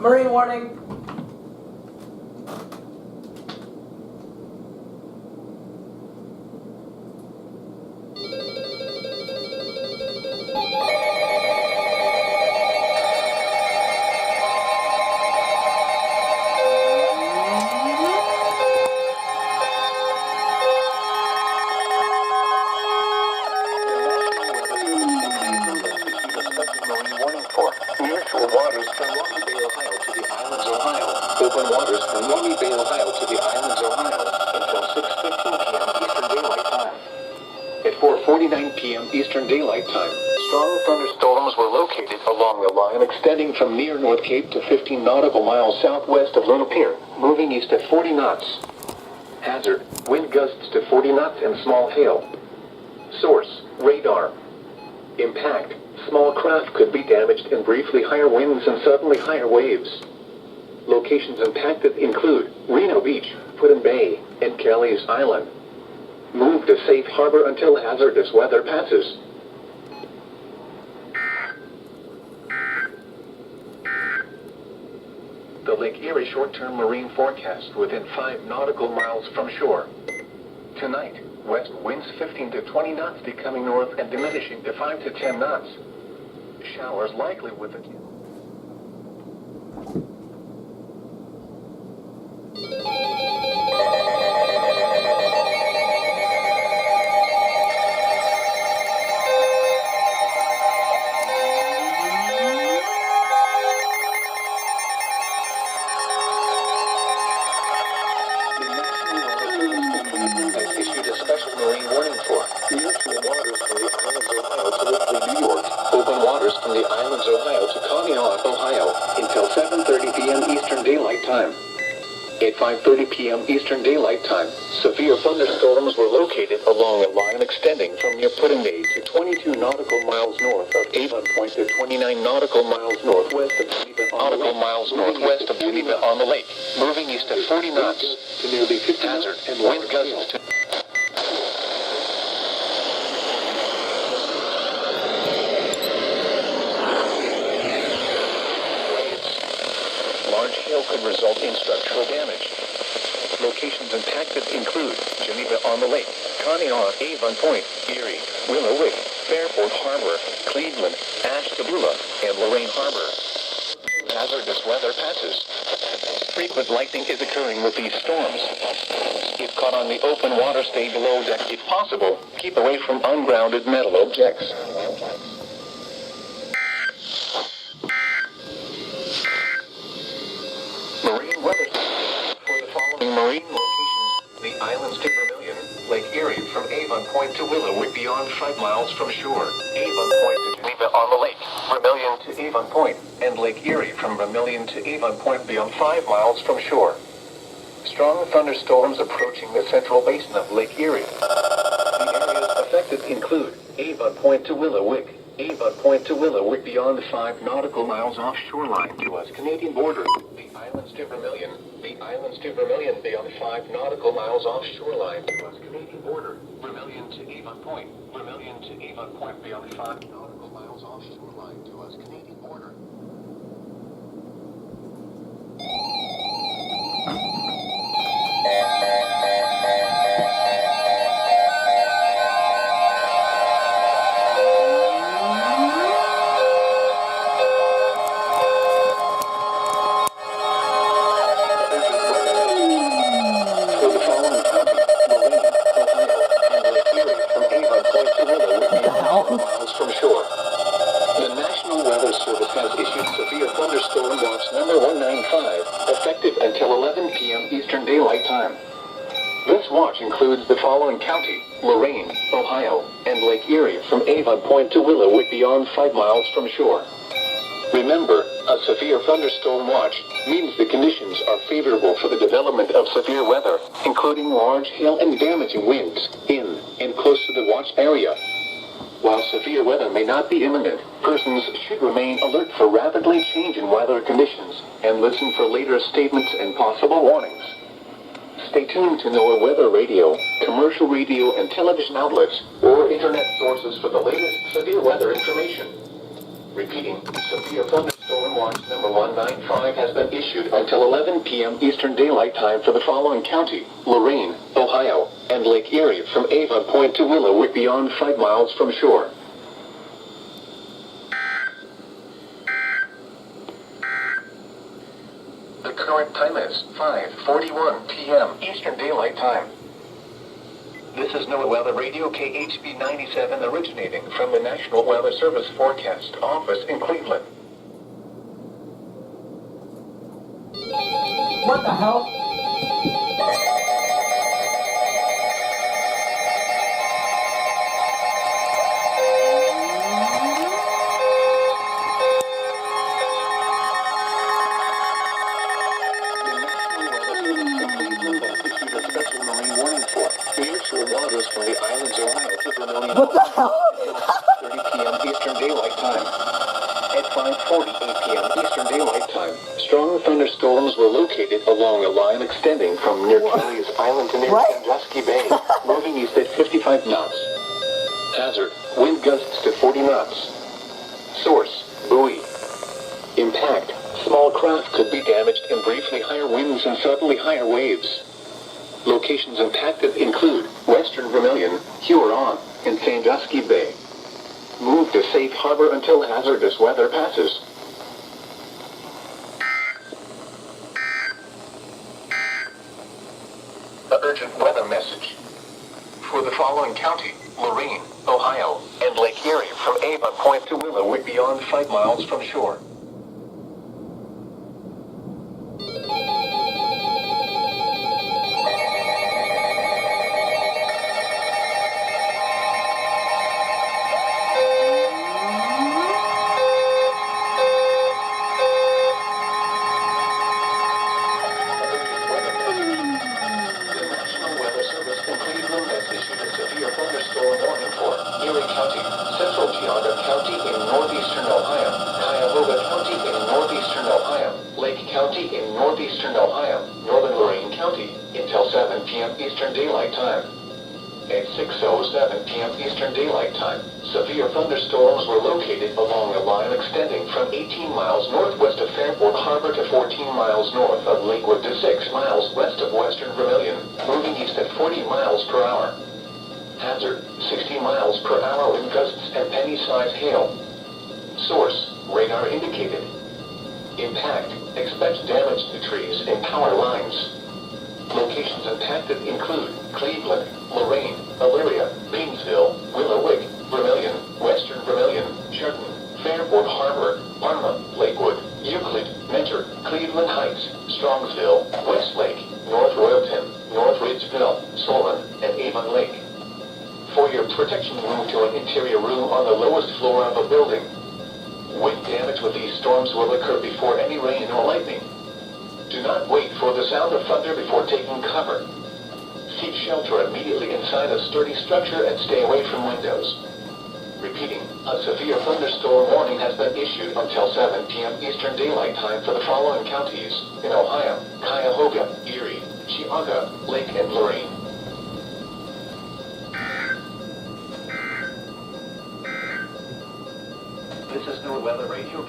Marine warning. Nearshore waters from Rocky Bay, Ohio to the islands, Ohio. Open waters from Rocky Bay, Ohio to the islands, Ohio until 6:15 p.m. Eastern Daylight Time. At 4:49 p.m. Eastern Daylight Time, strong thunderstorms were located along the line extending from near North Cape to 15 nautical miles southwest of Luna Pier, moving east at 40 knots. Hazard, wind gusts to 40 knots and small hail. Source, radar. Impact, small craft could be damaged and briefly higher winds and suddenly higher waves. Locations impacted include Reno Beach, Putin Bay, and Kelly's Island. Move to safe harbor until hazardous weather passes. The Lake Erie short-term marine forecast within 5 nautical miles from shore. Tonight, west winds 15 to 20 knots becoming north and diminishing to 5 to 10 knots. Showers likely with the... Marine warning for nearshore waters from the islands, Ohio to Ripley, New York. Open waters from the islands, Ohio to Conneaut, Ohio until 7:30 p.m. Eastern Daylight Time. At 5:30 p.m. Eastern Daylight Time, severe thunderstorms were located along a line extending from near Putin Bay to 22 nautical miles north of Avon Point to 29 nautical miles northwest of Geneva on the lake, moving east at 40 knots to nearly 50 hazard and wind gusts to... Large hail could result in structural damage. Locations impacted include Geneva on the Lake, Conneaut, Avon Point, Erie, Willow Wick, Fairport Harbor, Cleveland, Ashtabula, and Lorraine Harbor. Hazardous weather passes. Frequent lightning is occurring with these storms. If caught on the open water, stay below deck if possible. Keep away from ungrounded metal objects. Marine weather for the following marine locations: the islands to Vermilion, Lake Erie from Avon Point to Willow Wick beyond 5 miles from shore, Avon Point to Geneva on the lake, Vermilion to Avon Point, and Lake Erie from Vermilion to Avon Point beyond 5 miles from shore. Strong thunderstorms approaching the central basin of Lake Erie. The areas affected include Avon Point to Willow Wick, Avon Point to Willow Wick beyond 5 nautical miles offshore line to us Canadian border. The islands to Vermilion beyond 5 nautical miles offshore line to us Canadian border. Vermilion to Avon Point beyond 5 nautical miles offshore line to us Canadian border. From shore. The National Weather Service has issued severe thunderstorm watch number 195, effective until 11 p.m. Eastern Daylight Time. This watch includes the following county: Lorraine, Ohio, and Lake Erie from Avon Point to Willow Wick beyond 5 miles from shore. Remember, a severe thunderstorm watch means the conditions are favorable for the development of severe weather, including large hail and damaging winds in and close to the watch area. While severe weather may not be imminent, persons should remain alert for rapidly changing weather conditions and listen for later statements and possible warnings. Stay tuned to NOAA Weather Radio, commercial radio and television outlets, or internet sources for the latest severe weather information. Repeating, severe thunderstorm watch number 195 has been issued until 11 p.m. Eastern Daylight Time for the following county: Lorain, Ohio, and Lake Erie from Avon Point to Willowwick beyond 5 miles from shore. The current time is 5:41 p.m. Eastern Daylight Time. This is NOAA Weather Radio KHB 97 originating from the National Weather Service Forecast Office in Cleveland. What the hell? Waters from the islands of Ohio to Vermilion. What the hell? 30 p.m. Eastern Daylight Time. At 5:48 p.m. Eastern Daylight Time, strong thunderstorms were located along a line extending from near Kelly's Island to near Sandusky Bay, moving east at 55 knots. Hazard: wind gusts to 40 knots. Source: buoy. Impact: small craft could be damaged in briefly higher winds and suddenly higher waves. Locations impacted include Western Vermilion, Huron, and Sandusky Bay. Move to safe harbor until hazardous weather passes. The urgent weather message. For the following county: Lorain, Ohio, and Lake Erie from Avon Point to Willowwick beyond 5 miles from shore. County in northeastern Ohio, Cuyahoga County in northeastern Ohio, Lake County in northeastern Ohio, northern Lorain County until 7 p.m. Eastern Daylight Time. At 6:07 p.m. Eastern Daylight Time, severe thunderstorms were located along a line extending from 18 miles northwest of Fairport Harbor to 14 miles north of Lakewood to 6 miles west of Western Vermilion, moving east at 40 miles per hour. Hazard: 60 miles per hour wind gusts and penny-sized hail. Source: radar indicated. Impact: expect damage to trees and power lines. Locations impacted include Cleveland, Lorain, Elyria, Painesville, Willowwick, Vermilion, Western Vermilion, Churton, Fairport Harbor, Parma, Lakewood, Euclid, Mentor, Cleveland Heights, Strongsville, Westlake, North Royalton, North Ridgeville, Solon, and Avon Lake. For your protection, move to an interior room on the lowest floor of a building. Wind damage with these storms will occur before any rain or lightning. Do not wait for the sound of thunder before taking cover. Seek shelter immediately inside a sturdy structure and stay away from windows. Repeating, a severe thunderstorm warning has been issued until 7 p.m. Eastern Daylight Time for the following counties in Ohio: Cuyahoga, Erie, Cheauga, Lake, and Lorain. This is NOAA Weather Radio.